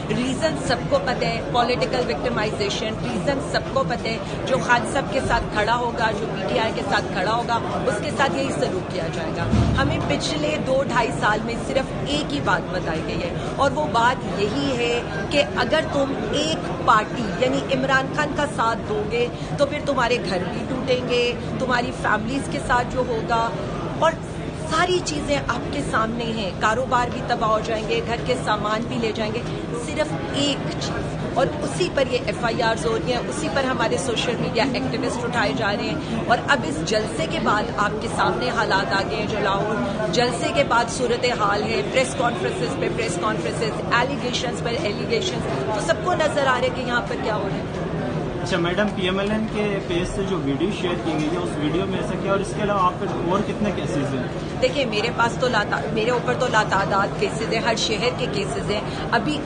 Reason سب کو پتہ ہے، پولیٹیکل وکٹمائزیشن ریزن سب کو پتہ ہے. جو خان صاحب کے ساتھ کھڑا ہوگا، جو پی ٹی آئی کے ساتھ کھڑا ہوگا، اس کے ساتھ یہی سلوک کیا جائے گا. ہمیں پچھلے 2-2.5 سال میں صرف ایک ہی بات بتائی گئی ہے، اور وہ بات یہی ہے کہ اگر تم ایک پارٹی یعنی عمران خان کا ساتھ دو گے تو پھر تمہارے گھر بھی ٹوٹیں گے، تمہاری فیملیز کے ساتھ جو ہوگا، اور ساری چیزیں آپ کے سامنے ہیں. کاروبار بھی تباہ ہو جائیں گے، گھر کے سامان بھی لے جائیں گے. صرف ایک چیز، اور اسی پر یہ ایف آئی آرز ہو رہی ہیں، اسی پر ہمارے سوشل میڈیا ایکٹیوسٹ اٹھائے جا رہے ہیں. اور اب اس جلسے کے بعد آپ کے سامنے حالات آ گئے ہیں جو لاہور جلسے کے بعد صورتحال ہے. پریس کانفرنسز پہ پریس کانفرنسز، ایلیگیشنز پر ایلیگیشنز، تو سب کو نظر آ رہا ہے کہ یہاں پر کیا ہو رہا ہے. اچھا madam, P M L N کے پیج سے جو ویڈیو شیئر کی گئی ہے اس ویڈیو میں ایسا کیا، اور اس کے علاوہ آپ پر اور کتنے کیسز ہیں؟ دیکھیں میرے پاس تو میرے اوپر تو لاتعداد کیسز ہیں، ہر شہر کے کیسز ہیں. ابھی